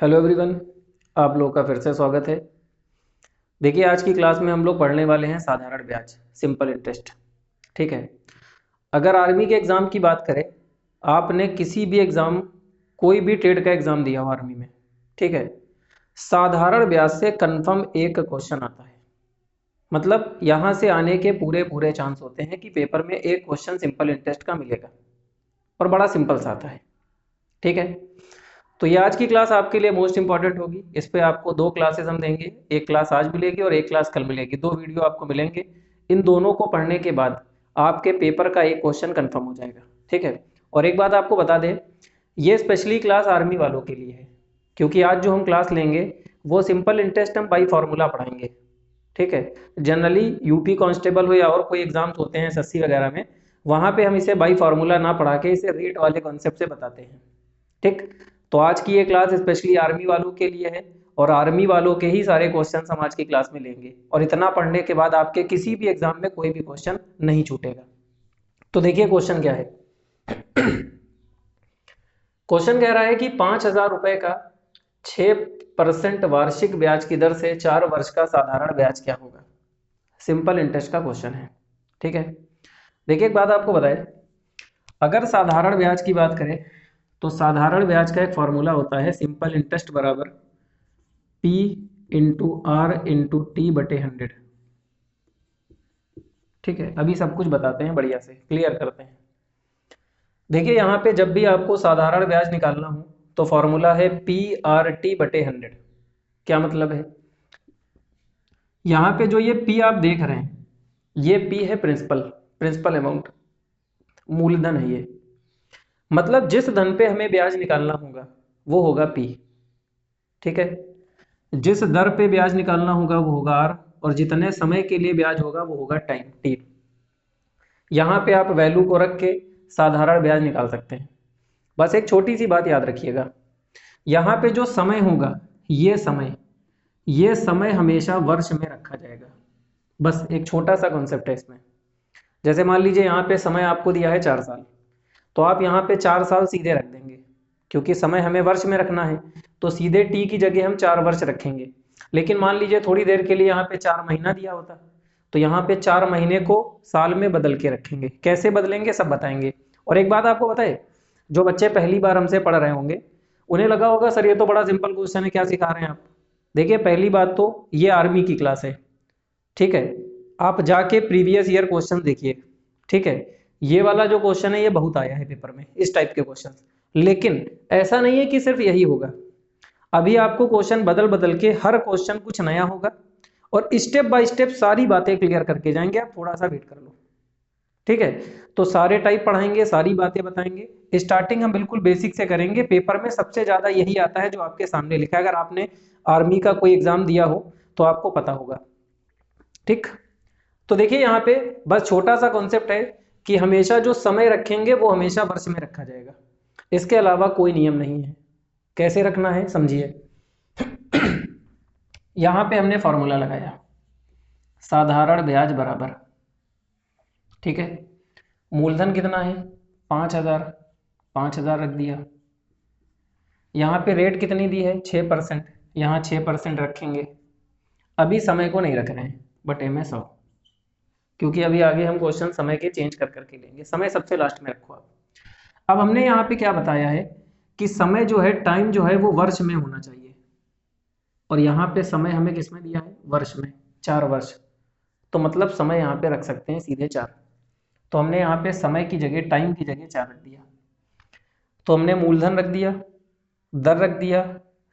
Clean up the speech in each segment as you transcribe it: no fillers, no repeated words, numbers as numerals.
Hello everyone, आप लोगों का फिर से स्वागत है। देखिए, आज की क्लास में हम लोग पढ़ने वाले हैं साधारण ब्याज, सिंपल इंटरेस्ट। ठीक है। अगर आर्मी के एग्ज़ाम की बात करें, आपने किसी भी एग्ज़ाम, कोई भी ट्रेड का एग्ज़ाम दिया हो आर्मी में, ठीक है, साधारण ब्याज से कंफर्म एक क्वेश्चन आता है। मतलब यहाँ से आने के पूरे पूरे चांस होते हैं कि पेपर में एक क्वेश्चन सिंपल इंटरेस्ट का मिलेगा और बड़ा सिंपल सा आता है। ठीक है। तो ये आज की क्लास आपके लिए मोस्ट इंपॉर्टेंट होगी। इस पे आपको दो क्लासेस हम देंगे, एक क्लास आज मिलेगी और एक क्लास कल मिलेगी। दो वीडियो आपको मिलेंगे। इन दोनों को पढ़ने के बाद आपके पेपर का एक क्वेश्चन कंफर्म हो जाएगा। ठीक है। और एक बात आपको बता दें, ये स्पेशली क्लास आर्मी वालों के लिए है, क्योंकि आज जो हम क्लास लेंगे वो सिंपल इंटरेस्ट हम बाई फार्मूला पढ़ाएंगे। ठीक है। जनरली यूपी कांस्टेबल हो या और कोई एग्जाम्स होते हैं एसएससी वगैरह में, वहां पे हम इसे बाई फार्मूला ना पढ़ा के इसे रेट वाले कॉन्सेप्ट से बताते हैं। ठीक। तो आज की ये क्लास स्पेशली आर्मी वालों के लिए है और आर्मी वालों के ही सारे क्वेश्चन हम आज की क्लास में लेंगे और इतना पढ़ने के बाद आपके किसी भी एग्जाम में कोई भी क्वेश्चन नहीं छूटेगा। तो देखिए क्वेश्चन क्या है। क्वेश्चन कह रहा है कि 5,000 रुपए का 6% वार्षिक ब्याज की दर से 4 वर्ष का साधारण ब्याज क्या होगा। सिंपल इंटरेस्ट का क्वेश्चन है। ठीक है। देखिए एक बात आपको बताए, अगर साधारण ब्याज की बात करें तो साधारण ब्याज का एक फॉर्मूला होता है सिंपल इंटरेस्ट बराबर P into R into T बटे 100। ठीक है। अभी सब कुछ बताते हैं, बढ़िया से क्लियर करते हैं। देखिए यहाँ पे जब भी आपको साधारण ब्याज निकालना हो तो फॉर्मूला है PRT/100। क्या मतलब है, यहाँ पे जो ये P आप देख रहे हैं, ये P है प्रिंसिपल, प्रिंसिपल अमाउंट, मूलधन है ये। मतलब जिस धन पे हमें ब्याज निकालना होगा वो होगा P। ठीक है। जिस दर पे ब्याज निकालना होगा वो होगा आर, और जितने समय के लिए ब्याज होगा वो होगा टाइम टी। यहाँ पे आप वैल्यू को रख के साधारण ब्याज निकाल सकते हैं। बस एक छोटी सी बात याद रखिएगा, यहाँ पे जो समय होगा, ये समय हमेशा वर्ष में रखा जाएगा। बस एक छोटा सा कॉन्सेप्ट है इसमें। जैसे मान लीजिए यहाँ पे समय आपको दिया है 4 साल, तो आप यहाँ पे 4 साल सीधे रख देंगे, क्योंकि समय हमें वर्ष में रखना है, तो सीधे टी की जगह हम 4 वर्ष रखेंगे। लेकिन मान लीजिए थोड़ी देर के लिए यहाँ पे 4 महीना दिया होता, तो यहाँ पे 4 महीने को साल में बदल के रखेंगे। कैसे बदलेंगे सब बताएंगे। और एक बात आपको बताए, जो बच्चे पहली बार हमसे पढ़ रहे होंगे उन्हें लगा होगा सर ये तो बड़ा सिंपल क्वेश्चन है, क्या सिखा रहे हैं आप। देखिए पहली बात तो ये आर्मी की क्लास है। ठीक है। आप जाके प्रीवियस ईयर क्वेश्चन देखिए। ठीक है। ये वाला जो क्वेश्चन है ये बहुत आया है पेपर में, इस टाइप के क्वेश्चन। लेकिन ऐसा नहीं है कि सिर्फ यही होगा, अभी आपको क्वेश्चन बदल बदल के हर क्वेश्चन कुछ नया होगा और स्टेप बाय स्टेप सारी बातें क्लियर करके जाएंगे। आप थोड़ा सा वेट कर लो। ठीक है। तो सारे टाइप पढ़ाएंगे, सारी बातें बताएंगे। स्टार्टिंग हम बिल्कुल बेसिक से करेंगे। पेपर में सबसे ज्यादा यही आता है जो आपके सामने लिखा है। अगर आपने आर्मी का कोई एग्जाम दिया हो तो आपको पता होगा। ठीक। तो देखिए यहाँ पे बस छोटा सा कॉन्सेप्ट है कि हमेशा जो समय रखेंगे वो हमेशा वर्ष में रखा जाएगा, इसके अलावा कोई नियम नहीं है। कैसे रखना है समझिए। यहाँ पे हमने फॉर्मूला लगाया, साधारण ब्याज बराबर, ठीक है, मूलधन कितना है 5,000, 5,000 रख दिया। यहाँ पे रेट कितनी दी है 6%, यहाँ 6% रखेंगे। अभी समय को नहीं रख रहे हैं, बटे में 100, क्योंकि अभी आगे हम क्वेश्चन समय के चेंज कर करके लेंगे। समय सबसे लास्ट में रखो आप। अब हमने यहाँ पे क्या बताया है कि समय जो है, टाइम जो है वो वर्ष में होना चाहिए, और यहाँ पे समय हमें किस में दिया है, वर्ष में, 4 वर्ष। तो मतलब समय यहाँ पे रख सकते हैं सीधे 4। तो हमने यहाँ पे समय की जगह, टाइम की जगह 4 रख दिया। तो हमने मूलधन रख दिया, दर रख दिया,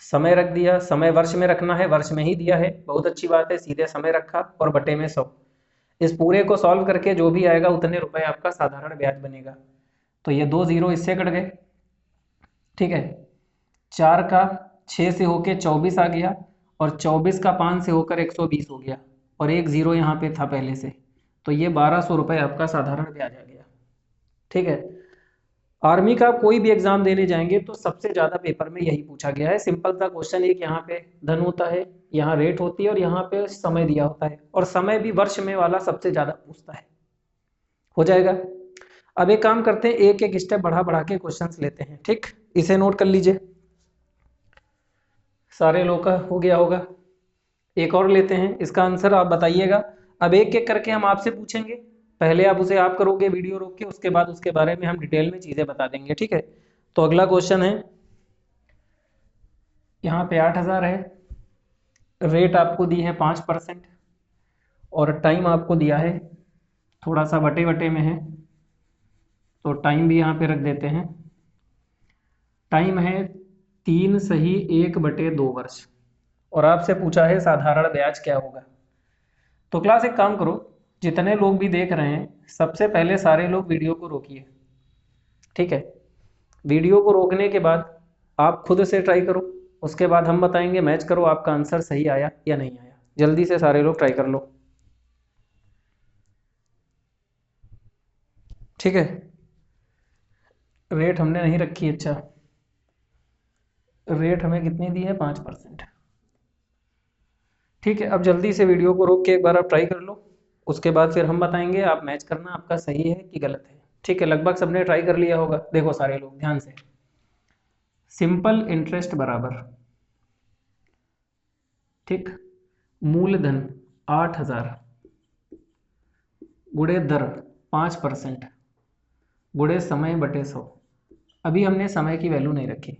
समय रख दिया। समय वर्ष में रखना है, वर्ष में ही दिया है, बहुत अच्छी बात है, सीधे समय रखा और बटे में 100। इस पूरे को सॉल्व करके जो भी आएगा उतने रुपए आपका साधारण ब्याज बनेगा। तो ये 2 जीरो इससे कट गए। ठीक है। 4 का 6 से होके 24 आ गया, और 24 का 5 से होकर 120 हो गया, और एक जीरो यहाँ पे था पहले से। तो ये 1,200 रुपये आपका साधारण ब्याज आ गया। ठीक है। आर्मी का कोई भी एग्जाम देने जाएंगे तो सबसे ज्यादा पेपर में यही पूछा गया है। सिंपल सा क्वेश्चन, एक यहाँ पे धन होता है, यहाँ रेट होती है, और यहाँ पे समय दिया होता है, और समय भी वर्ष में वाला सबसे ज्यादा पूछता है। हो जाएगा। अब एक काम करते हैं, एक एक स्टेप बढ़ा बढ़ा के क्वेश्चंस लेते हैं। ठीक, इसे नोट कर लीजिए। सारे लोग का हो गया होगा। एक और लेते हैं, इसका आंसर आप बताइएगा। अब एक एक करके हम आपसे पूछेंगे, पहले आप उसे आप करोगे वीडियो रोक के, उसके बाद उसके बारे में हम डिटेल में चीज़ें बता देंगे, ठीक है। तो अगला क्वेश्चन है, यहाँ पे 8,000 है, रेट आपको दी है 5% और टाइम आपको दिया है, थोड़ा सा बटे बटे में है, तो टाइम भी यहाँ पे रख देते हैं। टाइम है 3 सही 1/2 वर्ष और आपसे पूछा है साधारण ब्याज क्या होगा। तो क्लास एक काम करो, जितने लोग भी देख रहे हैं सबसे पहले सारे लोग वीडियो को रोकिए, ठीक है। वीडियो को रोकने के बाद आप खुद से ट्राई करो, उसके बाद हम बताएंगे, मैच करो आपका आंसर सही आया या नहीं आया। जल्दी से सारे लोग ट्राई कर लो, ठीक है। रेट हमने नहीं रखी, अच्छा रेट हमें कितनी दी है, 5%, ठीक है। अब जल्दी से वीडियो को रोक के एक बार आप ट्राई कर लो, उसके बाद फिर हम बताएंगे, आप मैच करना आपका सही है कि गलत है, ठीक है। लगभग सबने ट्राई कर लिया होगा, देखो सारे लोग ध्यान से। सिंपल इंटरेस्ट बराबर, ठीक, मूलधन 8,000 गुणे दर 5% गुणे समय बटे 100। अभी हमने समय की वैल्यू नहीं रखी।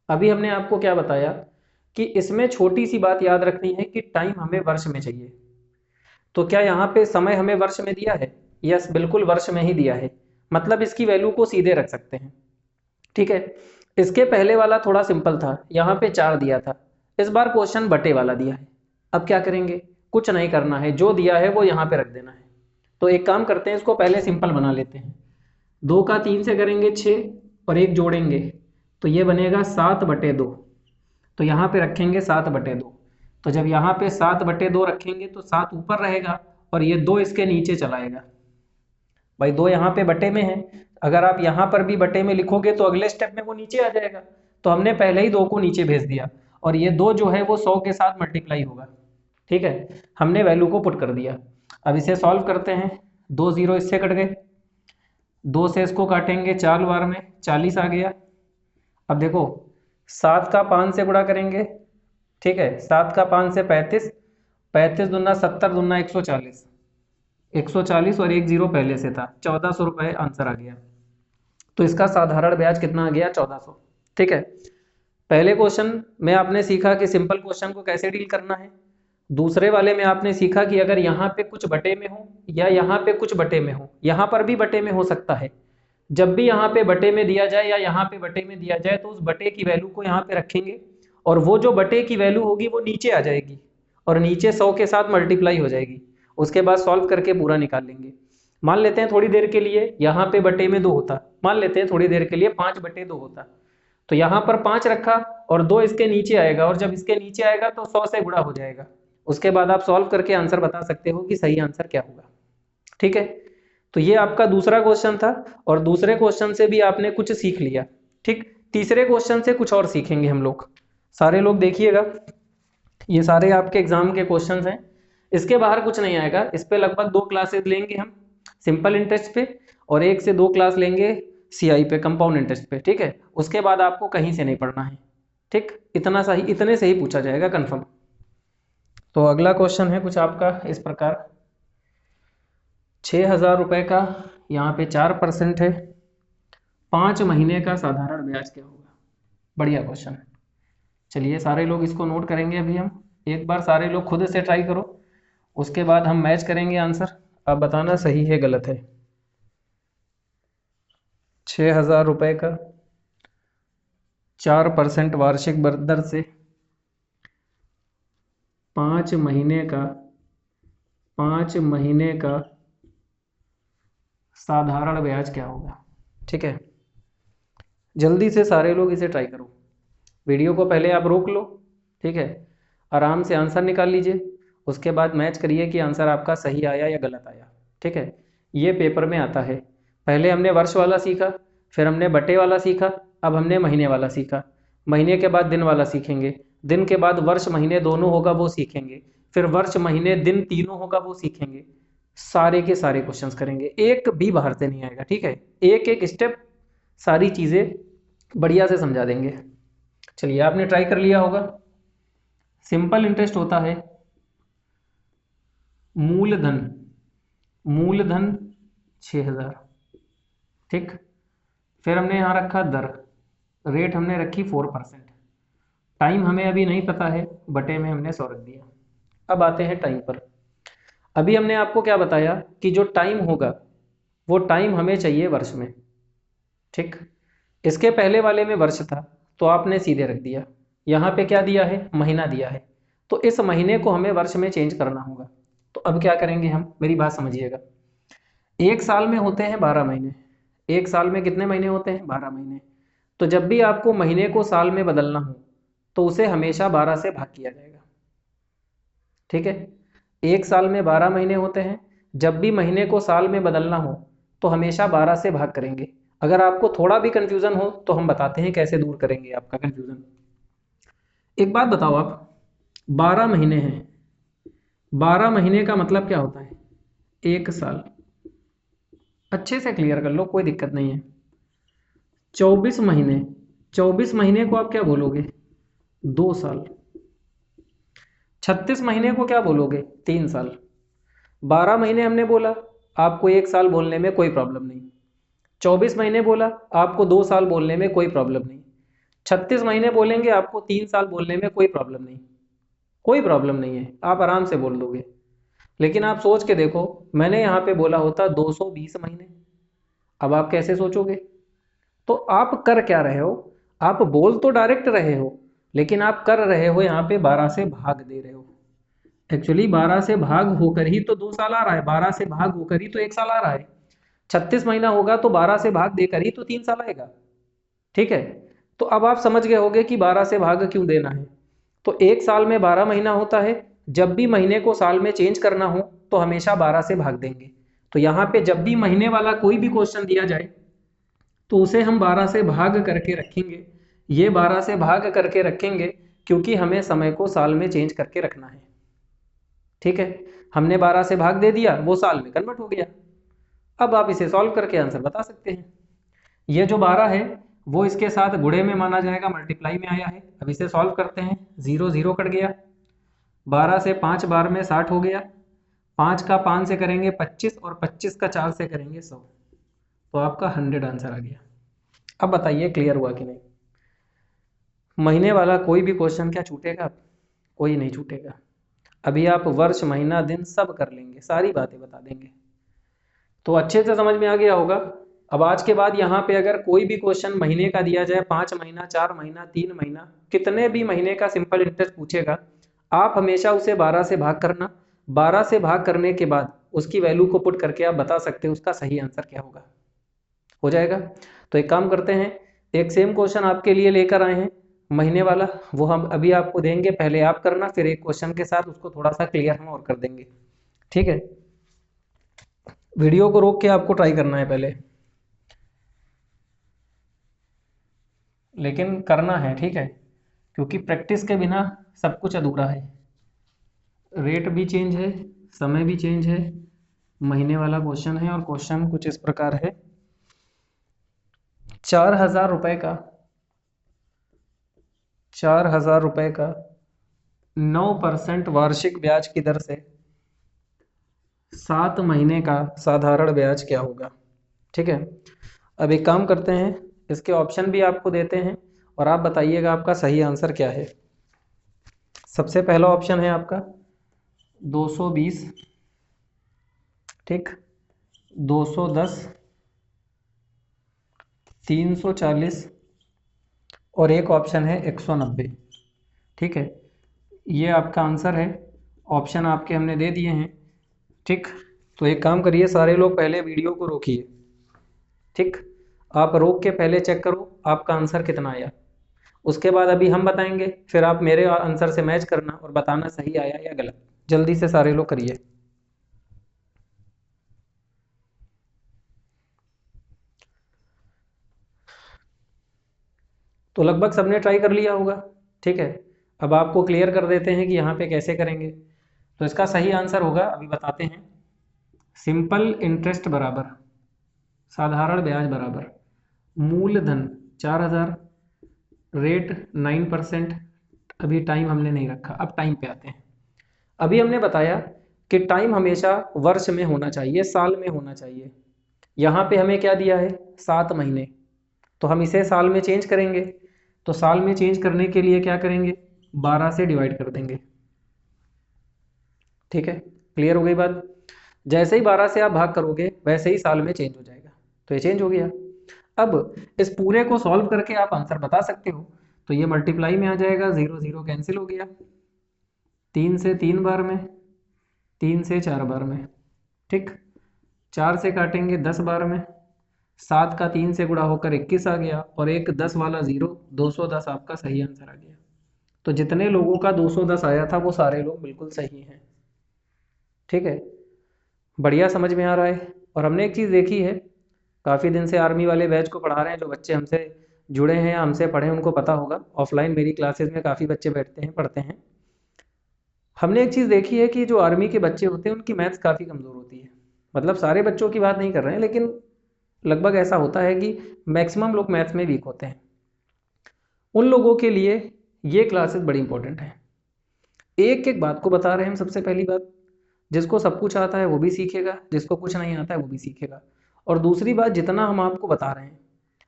अभी हमने आपको क्या बताया कि इसमें छोटी सी बात याद रखनी है कि टाइम हमें वर्ष में चाहिए। तो क्या यहाँ पे समय हमें वर्ष में दिया है? यस, बिल्कुल वर्ष में ही दिया है, मतलब इसकी वैल्यू को सीधे रख सकते हैं, ठीक है। इसके पहले वाला थोड़ा सिंपल था, यहाँ पे 4 दिया था, इस बार क्वेश्चन बटे वाला दिया है। अब क्या करेंगे, कुछ नहीं करना है, जो दिया है वो यहाँ पे रख देना है। तो एक काम करते हैं, इसको पहले सिंपल बना लेते हैं। 2 का 3 से करेंगे 6 और 1 जोड़ेंगे तो ये बनेगा 7/2। तो यहाँ पे रखेंगे 7/2। तो जब यहाँ पे 7/2 रखेंगे तो 7 ऊपर रहेगा और ये 2 इसके नीचे चलाएगा। भाई 2 यहाँ पे बटे में है, अगर आप यहाँ पर भी बटे में लिखोगे तो अगले स्टेप में वो नीचे आ जाएगा। तो हमने पहले ही 2 को नीचे भेज दिया और ये 2 जो है वो 100 के साथ मल्टीप्लाई होगा, ठीक है। हमने वैल्यू को पुट कर दिया। अब इसे सॉल्व करते हैं, 2 0 इससे कट गए, 2 से इसको काटेंगे 4 बार में 40 आ गया। अब देखो 7 का 5 से गुणा करेंगे, ठीक है, 7 का 5 से 35, 35 दूना 70 दूना 140, 140 और 1 0 पहले से था, 1400 रुपये आंसर आ गया। तो इसका साधारण ब्याज कितना आ गया, 1400, ठीक है। पहले क्वेश्चन में आपने सीखा कि सिंपल क्वेश्चन को कैसे डील करना है। दूसरे वाले में आपने सीखा कि अगर यहाँ पे कुछ बटे में हो या यहाँ पे कुछ बटे में हो, यहाँ पर भी बटे में हो सकता है। जब भी यहाँ पे बटे में दिया जाए या यहाँ पे बटे में दिया जाए तो उस बटे की वैल्यू को यहाँ पे रखेंगे और वो जो बटे की वैल्यू होगी वो नीचे आ जाएगी और नीचे 100 के साथ मल्टीप्लाई हो जाएगी। उसके बाद सॉल्व करके पूरा निकाल लेंगे। मान लेते हैं थोड़ी देर के लिए यहाँ पे बटे में 2 होता, मान लेते हैं थोड़ी देर के लिए 5/2 होता, तो यहाँ पर 5 रखा और 2 इसके नीचे आएगा और जब इसके नीचे आएगा तो 100 से गुणा हो जाएगा। उसके बाद आप सॉल्व करके आंसर बता सकते हो कि सही आंसर क्या होगा, ठीक है। तो ये आपका दूसरा क्वेश्चन था और दूसरे क्वेश्चन से भी आपने कुछ सीख लिया, ठीक। तीसरे क्वेश्चन से कुछ और सीखेंगे हम लोग। सारे लोग देखिएगा, ये सारे आपके एग्जाम के क्वेश्चंस हैं, इसके बाहर कुछ नहीं आएगा। इस पे लगभग 2 क्लासेस लेंगे हम सिंपल इंटरेस्ट पे और 1 से 2 क्लास लेंगे सीआई पे, कंपाउंड इंटरेस्ट पे, ठीक है। उसके बाद आपको कहीं से नहीं पढ़ना है, ठीक। इतना सही, इतने से ही पूछा जाएगा कंफर्म। तो अगला क्वेश्चन है कुछ आपका इस प्रकार, 6,000 रुपये का, यहाँ पे 4% है, 5 महीने का साधारण ब्याज क्या होगा। बढ़िया क्वेश्चन है। चलिए सारे लोग इसको नोट करेंगे, अभी हम एक बार सारे लोग खुद से ट्राई करो, उसके बाद हम मैच करेंगे आंसर, अब बताना सही है गलत है। 6,000 रुपये का 4% वार्षिक दर से 5 महीने का साधारण ब्याज क्या होगा, ठीक है। जल्दी से सारे लोग इसे ट्राई करो, वीडियो को पहले आप रोक लो, ठीक है, आराम से आंसर निकाल लीजिए, उसके बाद मैच करिए कि आंसर आपका सही आया या गलत आया, ठीक है। ये पेपर में आता है। पहले हमने वर्ष वाला सीखा, फिर हमने बटे वाला सीखा, अब हमने महीने वाला सीखा, महीने के बाद दिन वाला सीखेंगे, दिन के बाद वर्ष महीने दोनों होगा वो सीखेंगे, फिर वर्ष महीने दिन तीनों होगा वो सीखेंगे। सारे के सारे क्वेश्चंस करेंगे, एक भी बाहर से नहीं आएगा, ठीक है। एक एक स्टेप सारी चीज़ें बढ़िया से समझा देंगे। चलिए आपने ट्राई कर लिया होगा, सिंपल इंटरेस्ट होता है मूलधन, मूलधन 6,000, ठीक। फिर हमने यहाँ रखा दर, रेट हमने रखी 4%, टाइम हमें अभी नहीं पता है, बटे में हमने 100 रख दिया। अब आते हैं टाइम पर। अभी हमने आपको क्या बताया कि जो टाइम होगा वो टाइम हमें चाहिए वर्ष में, ठीक। इसके पहले वाले में वर्ष था तो आपने सीधे रख दिया, यहाँ पे क्या दिया है, महीना दिया है, तो इस महीने को हमें वर्ष में चेंज करना होगा। तो अब क्या करेंगे हम, मेरी बात समझिएगा। एक साल में होते हैं 12 महीने, एक साल में कितने महीने होते हैं, 12 महीने। तो जब भी आपको महीने को साल में बदलना हो तो उसे हमेशा 12 से भाग किया जाएगा, ठीक है। एक साल में 12 महीने होते हैं, जब भी महीने को साल में बदलना हो तो हमेशा 12 से भाग करेंगे। अगर आपको थोड़ा भी कंफ्यूजन हो तो हम बताते हैं कैसे दूर करेंगे आपका कंफ्यूजन। एक बात बताओ आप, 12 महीने हैं, 12 महीने का मतलब क्या होता है, एक साल। अच्छे से क्लियर कर लो, कोई दिक्कत नहीं है। 24 महीने, 24 महीने को आप क्या बोलोगे, 2 साल। 36 महीने को क्या बोलोगे, 3 साल। 12 महीने हमने बोला, आपको 1 साल बोलने में कोई प्रॉब्लम नहीं। 24 महीने बोला, आपको 2 साल बोलने में कोई प्रॉब्लम नहीं। 36 महीने बोलेंगे, आपको 3 साल बोलने में कोई प्रॉब्लम नहीं, कोई प्रॉब्लम नहीं है, आप आराम से बोल दोगे। लेकिन आप सोच के देखो, मैंने यहाँ पे बोला होता 220 महीने, अब आप कैसे सोचोगे। तो आप कर क्या रहे हो, आप बोल तो डायरेक्ट रहे हो, लेकिन आप कर रहे हो यहाँ पे 12 से भाग दे रहे हो। एक्चुअली 12 से भाग होकर ही तो 2 साल आ रहा है, 12 से भाग होकर ही तो 1 साल आ रहा है। 36 महीना होगा तो 12 से भाग देकर ही तो 3 साल आएगा, ठीक है। तो अब आप समझ गए होंगे कि 12 से भाग क्यों देना है। तो एक साल में 12 महीना होता है, जब भी महीने को साल में चेंज करना हो तो हमेशा 12 से भाग देंगे। तो यहाँ पे जब भी महीने वाला कोई भी क्वेश्चन दिया जाए तो उसे हम 12 से भाग करके रखेंगे, ये 12 से भाग करके रखेंगे क्योंकि हमें समय को साल में चेंज करके रखना है, ठीक है। हमने 12 से भाग दे दिया, वो साल में कन्वर्ट हो गया। अब आप इसे सॉल्व करके आंसर बता सकते हैं। ये जो 12 है वो इसके साथ गुणे में माना जाएगा, मल्टीप्लाई में आया है। अब इसे सॉल्व करते हैं, 0 0 कट गया, 12 से 5 बार में 60 हो गया, 5 का 5 से करेंगे 25 और 25 का 4 से करेंगे 100, तो आपका 100 आंसर आ गया। अब बताइए क्लियर हुआ कि नहीं। महीने वाला कोई भी क्वेश्चन क्या छूटेगा, कोई नहीं छूटेगा। अभी आप वर्ष महीना दिन सब कर लेंगे, सारी बातें बता देंगे, तो अच्छे से समझ में आ गया होगा। अब आज के बाद यहाँ पे अगर कोई भी क्वेश्चन महीने का दिया जाए, 5 महीना, 4 महीना, 3 महीना, कितने भी महीने का सिंपल इंटरेस्ट पूछेगा, आप हमेशा उसे 12 से भाग करना। 12 से भाग करने के बाद उसकी वैल्यू को पुट करके आप बता सकते हैं उसका सही आंसर क्या होगा, हो जाएगा। तो एक काम करते हैं, एक सेम क्वेश्चन आपके लिए लेकर आए हैं महीने वाला, वो हम अभी आपको देंगे, पहले आप करना, फिर एक क्वेश्चन के साथ उसको थोड़ा सा क्लियर हम और कर देंगे, ठीक है। वीडियो को रोक के आपको ट्राई करना है पहले, लेकिन करना है, ठीक है, क्योंकि प्रैक्टिस के बिना सब कुछ अधूरा है। रेट भी चेंज है, समय भी चेंज है, महीने वाला क्वेश्चन है, और क्वेश्चन कुछ इस प्रकार है। 4,000 रुपए का, 4,000 रुपए का 9% वार्षिक ब्याज की दर से 7 महीने का साधारण ब्याज क्या होगा, ठीक है। अब एक काम करते हैं, इसके ऑप्शन भी आपको देते हैं और आप बताइएगा आपका सही आंसर क्या है। सबसे पहला ऑप्शन है आपका 220, ठीक, 210, 340 और एक ऑप्शन है 190, ठीक है। ये आपका आंसर है, ऑप्शन आपके हमने दे दिए हैं, ठीक। तो एक काम करिए, सारे लोग पहले वीडियो को रोकिए, ठीक। आप रोक के पहले चेक करो आपका आंसर कितना आया, उसके बाद अभी हम बताएंगे, फिर आप मेरे आंसर से मैच करना और बताना सही आया या गलत। जल्दी से सारे लोग करिए। तो लगभग सबने ट्राई कर लिया होगा, ठीक है। अब आपको क्लियर कर देते हैं कि यहाँ पे कैसे करेंगे। तो इसका सही आंसर होगा, अभी बताते हैं, सिंपल इंटरेस्ट बराबर साधारण ब्याज बराबर मूलधन 4,000, रेट 9%, अभी टाइम हमने नहीं रखा, अब टाइम पे आते हैं। अभी हमने बताया कि टाइम हमेशा वर्ष में होना चाहिए, साल में होना चाहिए। यहाँ पे हमें क्या दिया है, 7 महीने, तो हम इसे साल में चेंज करेंगे। तो साल में चेंज करने के लिए क्या करेंगे, 12 से डिवाइड कर देंगे। ठीक है, क्लियर हो गई बात। जैसे ही 12 से आप भाग करोगे वैसे ही साल में चेंज हो जाएगा। तो ये चेंज हो गया। अब इस पूरे को सॉल्व करके आप आंसर बता सकते हो। तो ये मल्टीप्लाई में आ जाएगा, 0 0 कैंसिल हो गया, 3 से 3 बार में, 3 से 4 बार में। ठीक, 4 से काटेंगे 10 बार में, 7 का 3 से गुणा होकर 21 आ गया, और एक 10 वाला 0, 210 आपका सही आंसर आ गया। तो जितने लोगों का 210 आया था वो सारे लोग बिल्कुल सही हैं। ठीक है, बढ़िया समझ में आ रहा है। और हमने एक चीज़ देखी है, काफ़ी दिन से आर्मी वाले बैच को पढ़ा रहे हैं, जो बच्चे हमसे जुड़े हैं या हमसे पढ़े उनको पता होगा, ऑफलाइन मेरी क्लासेस में काफ़ी बच्चे बैठते हैं, पढ़ते हैं। हमने एक चीज़ देखी है कि जो आर्मी के बच्चे होते हैं उनकी मैथ्स काफ़ी कमज़ोर होती है। मतलब सारे बच्चों की बात नहीं कर रहे हैं, लेकिन लगभग ऐसा होता है कि मैक्सिमम लोग मैथ्स में वीक होते हैं। उन लोगों के लिए ये क्लासेस बड़ी इंपॉर्टेंट है। एक एक बात को बता रहे हैं हम। सबसे पहली बात, जिसको सब कुछ आता है वो भी सीखेगा, जिसको कुछ नहीं आता है वो भी सीखेगा। और दूसरी बात, जितना हम आपको बता रहे हैं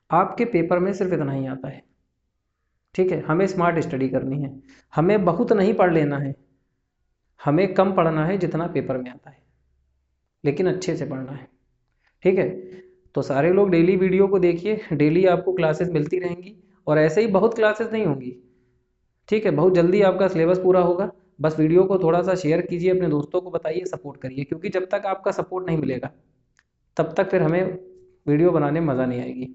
आपके पेपर में सिर्फ इतना ही आता है। ठीक है, हमें स्मार्ट स्टडी करनी है, हमें बहुत नहीं पढ़ लेना है, हमें कम पढ़ना है जितना पेपर में आता है, लेकिन अच्छे से पढ़ना है। ठीक है, तो सारे लोग डेली वीडियो को देखिए, डेली आपको क्लासेस मिलती रहेंगी, और ऐसे ही बहुत क्लासेस नहीं होंगी। ठीक है, बहुत जल्दी आपका सिलेबस पूरा होगा। बस वीडियो को थोड़ा सा शेयर कीजिए, अपने दोस्तों को बताइए, सपोर्ट करिए, क्योंकि जब तक आपका सपोर्ट नहीं मिलेगा तब तक फिर हमें वीडियो बनाने में मज़ा नहीं आएगी।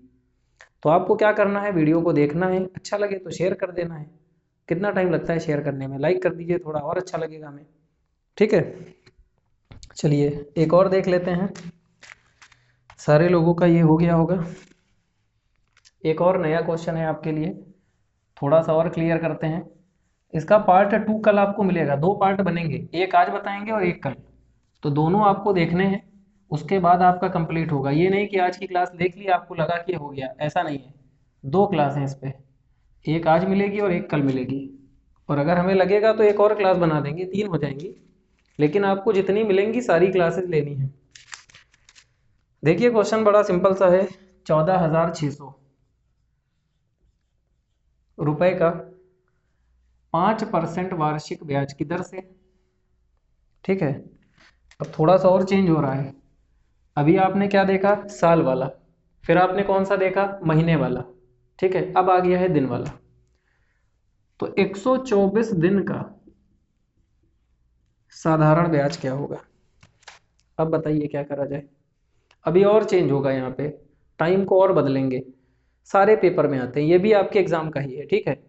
तो आपको क्या करना है, वीडियो को देखना है, अच्छा लगे तो शेयर कर देना है। कितना टाइम लगता है शेयर करने में, लाइक कर दीजिए, थोड़ा और अच्छा लगेगा हमें। ठीक है, चलिए एक और देख लेते हैं। सारे लोगों का ये हो गया होगा। एक और नया क्वेश्चन है आपके लिए, थोड़ा सा और क्लियर करते हैं। इसका पार्ट 2 कल आपको मिलेगा, 2 पार्ट बनेंगे, एक आज बताएंगे और एक कल। तो दोनों आपको देखने हैं, उसके बाद आपका कंप्लीट होगा। ये नहीं कि आज की क्लास देख ली आपको लगा कि हो गया, ऐसा नहीं है। 2 क्लास हैं इस पे, एक आज मिलेगी और एक कल मिलेगी। और अगर हमें लगेगा तो एक और क्लास बना देंगे, 3 हो जाएंगी, लेकिन आपको जितनी मिलेंगी सारी क्लासेस लेनी है। देखिए क्वेश्चन बड़ा सिंपल सा है, 14,600 रुपए का 5% वार्षिक ब्याज की दर से। ठीक है, अब थोड़ा सा और चेंज हो रहा है। अभी आपने क्या देखा, साल वाला, फिर आपने कौन सा देखा, महीने वाला। ठीक है, अब आ गया है दिन वाला। तो 124 दिन का साधारण ब्याज क्या होगा। अब बताइए क्या करा जाए। अभी और चेंज होगा, यहाँ पे टाइम को और बदलेंगे। सारे पेपर में आते हैं, ये भी आपके एग्जाम का ही है। ठीक है,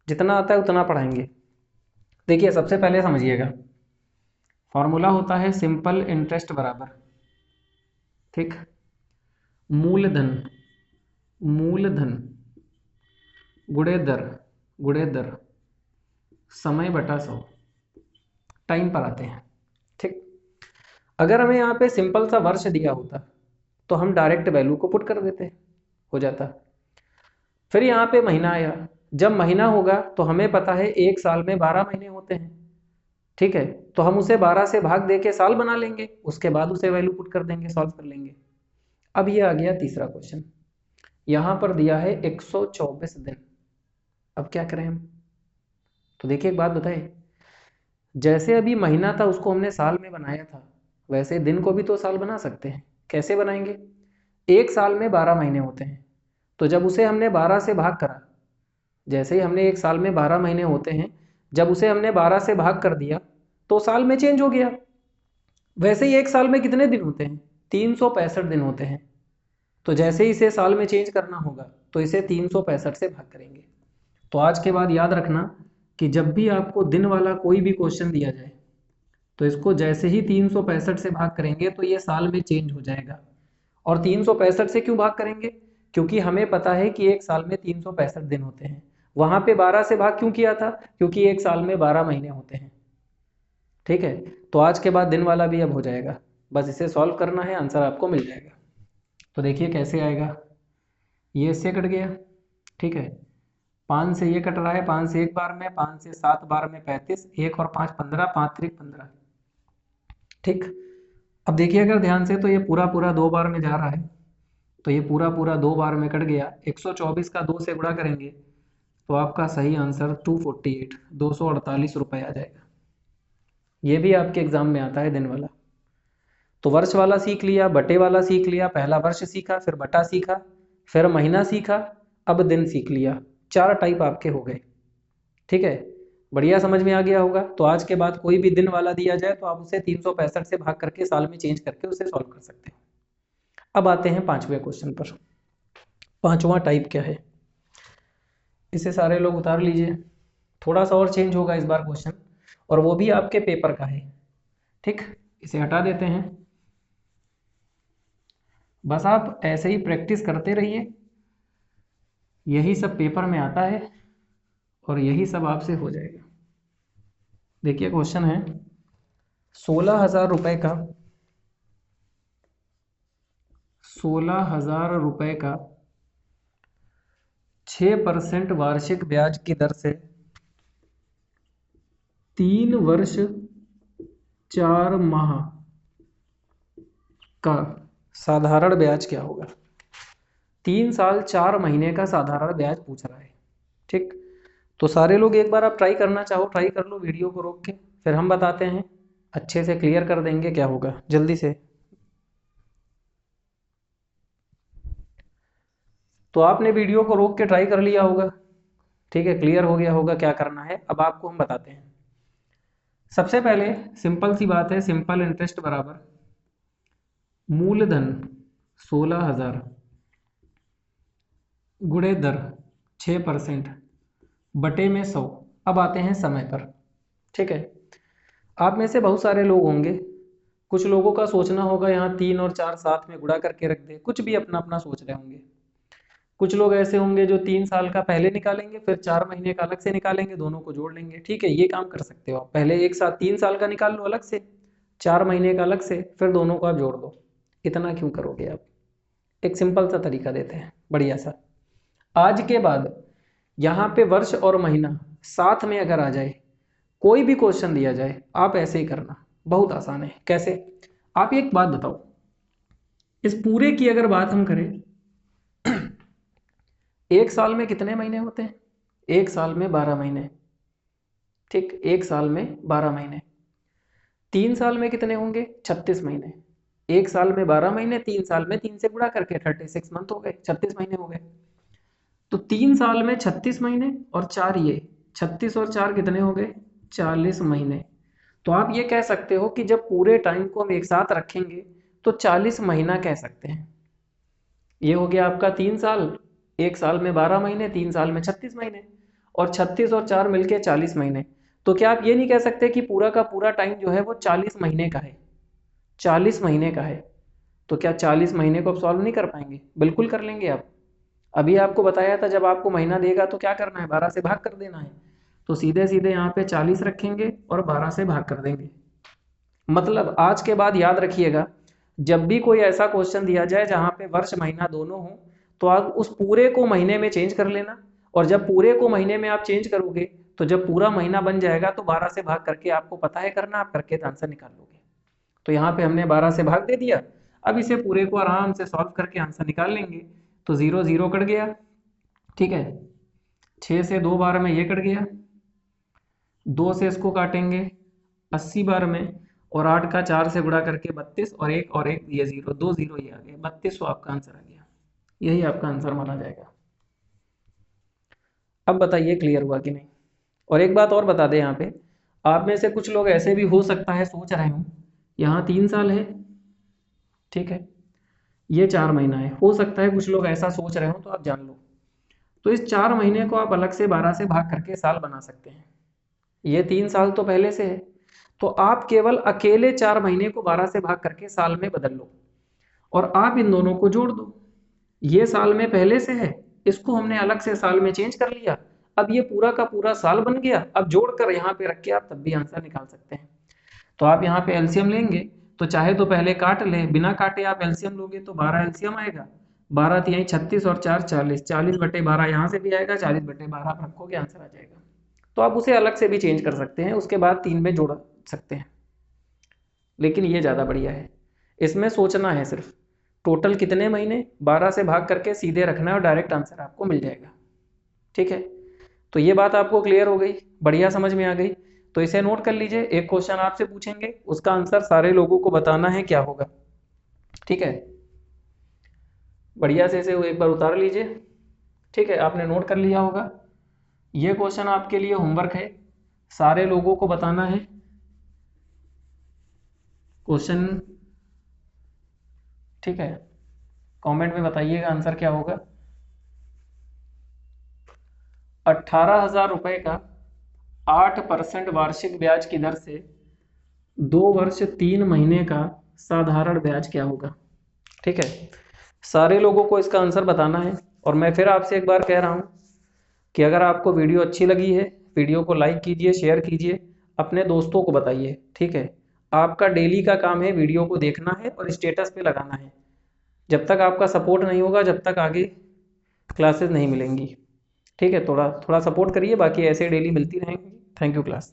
जितना आता है उतना पढ़ाएंगे। देखिए सबसे पहले समझिएगा, फॉर्मूला होता है सिंपल इंटरेस्ट बराबर, ठीक, मूलधन, मूलधन गुणे दर समय बटा 100, टाइम पर आते हैं। ठीक, अगर हमें यहाँ पे सिंपल सा वर्ष दिया होता तो हम डायरेक्ट वैल्यू को पुट कर देते, हो जाता। फिर यहाँ पे महीना आया, जब महीना होगा तो हमें पता है एक साल में 12 महीने होते हैं। ठीक है, तो हम उसे 12 से भाग दे के साल बना लेंगे, उसके बाद उसे वैल्यू पुट कर देंगे, सॉल्व कर लेंगे। अब ये आ गया तीसरा क्वेश्चन, यहाँ पर दिया है 124 दिन। अब क्या करें हम। तो देखिए एक बात बताए, जैसे अभी महीना था उसको हमने साल में बनाया था, वैसे दिन को भी तो साल बना सकते हैं। कैसे बनाएंगे, एक साल में 12 महीने होते हैं, तो जब उसे हमने 12 से भाग करा, जैसे ही हमने एक साल में 12 महीने होते हैं, जब उसे हमने 12 से भाग कर दिया तो साल में चेंज हो गया। वैसे ही एक साल में कितने दिन होते हैं, 365 दिन होते हैं। तो जैसे ही इसे साल में चेंज करना होगा तो इसे 365 से भाग करेंगे। तो आज के बाद याद रखना कि जब भी आपको दिन वाला कोई भी क्वेश्चन दिया जाए तो इसको जैसे ही 365 से भाग करेंगे तो ये साल में चेंज हो जाएगा। और 365 से क्यों भाग करेंगे, क्योंकि हमें पता है कि एक साल में 365 दिन होते हैं। वहां पे 12 से भाग क्यों किया था, क्योंकि एक साल में 12 महीने होते हैं। ठीक है, तो आज के बाद दिन वाला भी अब हो जाएगा, बस इसे सॉल्व करना है, आंसर आपको मिल जाएगा। तो देखिए कैसे आएगा, ये इससे कट गया। ठीक है, 5 से ये कट रहा है, 5 से एक बार में, 5 से 7 बार में 35, 1 और 5 15, 5 3 15। ठीक, अब देखिए अगर ध्यान से तो ये पूरा पूरा 2 बार में जा रहा है, तो ये पूरा पूरा 2 बार में कट गया। 124 का 2 से गुणा करेंगे तो आपका सही आंसर 248, 248 रुपये आ जाएगा। ये भी आपके एग्जाम में आता है दिन वाला। तो वर्ष वाला सीख लिया, बटे वाला सीख लिया, पहला वर्ष सीखा, फिर बटा सीखा, फिर महीना सीखा, अब दिन सीख लिया। 4 टाइप आपके हो गए। ठीक है, बढ़िया समझ में आ गया होगा। तो आज के बाद कोई भी दिन वाला दिया जाए तो आप उसे 365 से भाग करके साल में चेंज करके उसे सॉल्व कर सकते हैं। अब आते हैं 5वें क्वेश्चन पर। 5वां टाइप क्या है, इसे सारे लोग उतार लीजिए। थोड़ा सा और चेंज होगा इस बार क्वेश्चन, और वो भी आपके पेपर का है। ठीक, इसे हटा देते हैं। बस आप ऐसे ही प्रैक्टिस करते रहिए, यही सब पेपर में आता है और यही सब आपसे हो जाएगा। देखिए क्वेश्चन है 16,000 रुपये का, 16,000 रुपये का 6% वार्षिक ब्याज की दर से 3 वर्ष 4 माह का साधारण ब्याज क्या होगा। 3 साल 4 महीने का साधारण ब्याज पूछ रहा है। ठीक, तो सारे लोग एक बार आप ट्राई करना चाहो ट्राई कर लो, वीडियो को रोक के, फिर हम बताते हैं, अच्छे से क्लियर कर देंगे क्या होगा जल्दी से। तो आपने वीडियो को रोक के ट्राई कर लिया होगा, ठीक है, क्लियर हो गया होगा क्या करना है। अब आपको हम बताते हैं। सबसे पहले सिंपल सी बात है, सिंपल इंटरेस्ट बराबर मूलधन 16,000 गुणे दर 6% बटे में 100। अब आते हैं समय पर। ठीक है, आप में से बहुत सारे लोग होंगे, कुछ लोगों का सोचना होगा यहाँ 3 और 4 साथ में गुणा करके रख दे, कुछ भी अपना अपना सोच रहे होंगे। कुछ लोग ऐसे होंगे जो 3 साल का पहले निकालेंगे, फिर 4 महीने का अलग से निकालेंगे, दोनों को जोड़ लेंगे। ठीक है, ये काम कर सकते हो आप। पहले एक साथ 3 साल का निकाल लो अलग से, 4 महीने का अलग से, फिर दोनों को आप जोड़ दो। इतना क्यों करोगे आप, एक सिंपल सा तरीका देते हैं बढ़िया सा। आज के बाद यहाँ पे वर्ष और महीना साथ में अगर आ जाए, कोई भी क्वेश्चन दिया जाए, आप ऐसे ही करना, बहुत आसान है। कैसे, आप एक बात बताओ, इस पूरे की अगर बात हम करें, एक साल में कितने महीने होते हैं, एक साल में 12 महीने। ठीक, एक साल में 12 महीने। 3 साल में कितने होंगे, 36 महीने। एक साल में 12 महीने, 3 साल में 3 से गुणा करके 36 मंथ हो गए, 36 महीने हो गए। तो 3 साल में 36 महीने और 4 ये 36 और 4 कितने हो गए, 40 महीने। तो आप ये कह सकते हो कि जब पूरे टाइम को हम एक साथ रखेंगे तो 40 महीना कह सकते हैं। ये हो गया आपका 3 साल, एक साल में 12 महीने, 3 साल में 36 महीने, और 36 और 4 मिलके 40 महीने। तो क्या आप ये नहीं कह सकते कि पूरा का पूरा टाइम जो है वो 40 महीने का है, 40 महीने का है। तो क्या 40 महीने को आप सॉल्व नहीं कर पाएंगे, बिल्कुल कर लेंगे आप। अभी आपको बताया था जब आपको महीना देगा तो क्या करना है, 12 से भाग कर देना है। तो सीधे सीधे यहाँ पे 40 रखेंगे और 12 से भाग कर देंगे। मतलब आज के बाद याद रखिएगा, जब भी कोई ऐसा क्वेश्चन दिया जाए जहां पे वर्ष महीना दोनों हो, तो आप उस पूरे को महीने में चेंज कर लेना। और जब पूरे को महीने में आप चेंज करोगे तो जब पूरा महीना बन जाएगा तो 12 से भाग करके आपको पता है करना, आप करके आंसर निकाल लोगे। तो यहाँ पे हमने 12 से भाग दे दिया। अब इसे पूरे को आराम से सॉल्व करके आंसर निकाल लेंगे। तो 0 0 कट गया। ठीक है, 6 से 2 बार में ये कट गया, 2 से इसको काटेंगे 80 बार में, और 8 का 4 से गुणा करके 32, और एक ये 0, 2 0 ये आ गया 32। आपका आंसर आ गया, यही आपका आंसर माना जाएगा। अब बताइए क्लियर हुआ कि नहीं। और एक बात और बता दें, यहाँ पे आप में से कुछ लोग ऐसे भी हो सकता है सोच रहे हूँ, यहाँ 3 साल है, ठीक है, ये 4 महीना है, हो सकता है कुछ लोग ऐसा सोच रहे हो, तो आप जान लो। तो इस 4 महीने को आप अलग से 12 से भाग करके साल बना सकते हैं। ये 3 साल तो पहले से है, तो आप केवल अकेले 4 महीने को 12 से भाग करके साल में बदल लो, और आप इन दोनों को जोड़ दो। ये साल में पहले से है, इसको हमने अलग से साल में चेंज कर लिया, अब ये पूरा का पूरा साल बन गया। अब जोड़कर यहाँ पे रख के आप तब भी आंसर निकाल सकते हैं। तो आप यहाँ पे एलसीएम लेंगे, तो चाहे तो पहले काट ले, बिना काटे आप एलसीएम लोगे तो 12 एलसीएम आएगा, 12 तिहाई 36 और 4 40, 40/12 यहाँ से भी आएगा, 40/12 आप रखोगे आंसर आ जाएगा। तो आप उसे अलग से भी चेंज कर सकते हैं, उसके बाद 3 में जोड़ सकते हैं, लेकिन ये ज़्यादा बढ़िया है। इसमें सोचना है सिर्फ टोटल कितने महीने, 12 से भाग करके सीधे रखना है और डायरेक्ट आंसर आपको मिल जाएगा। ठीक है, तो ये बात आपको क्लियर हो गई, बढ़िया समझ में आ गई। तो इसे नोट कर लीजिए, एक क्वेश्चन आपसे पूछेंगे, उसका आंसर सारे लोगों को बताना है क्या होगा। ठीक है, बढ़िया से इसे एक बार उतार लीजिए। ठीक है, आपने नोट कर लिया होगा। ये क्वेश्चन आपके लिए होमवर्क है, सारे लोगों को बताना है क्वेश्चन। ठीक है, कमेंट में बताइएगा आंसर क्या होगा। 18,000 रुपये का 8% वार्षिक ब्याज की दर से 2 वर्ष 3 महीने का साधारण ब्याज क्या होगा। ठीक है, सारे लोगों को इसका आंसर बताना है। और मैं फिर आपसे एक बार कह रहा हूँ कि अगर आपको वीडियो अच्छी लगी है, वीडियो को लाइक कीजिए, शेयर कीजिए, अपने दोस्तों को बताइए। ठीक है, आपका डेली का काम है वीडियो को देखना है और स्टेटस पे लगाना है। जब तक आपका सपोर्ट नहीं होगा, जब तक आगे क्लासेस नहीं मिलेंगी। ठीक है, थोड़ा थोड़ा सपोर्ट करिए, बाकी ऐसे डेली मिलती रहेंगी। Thank you class.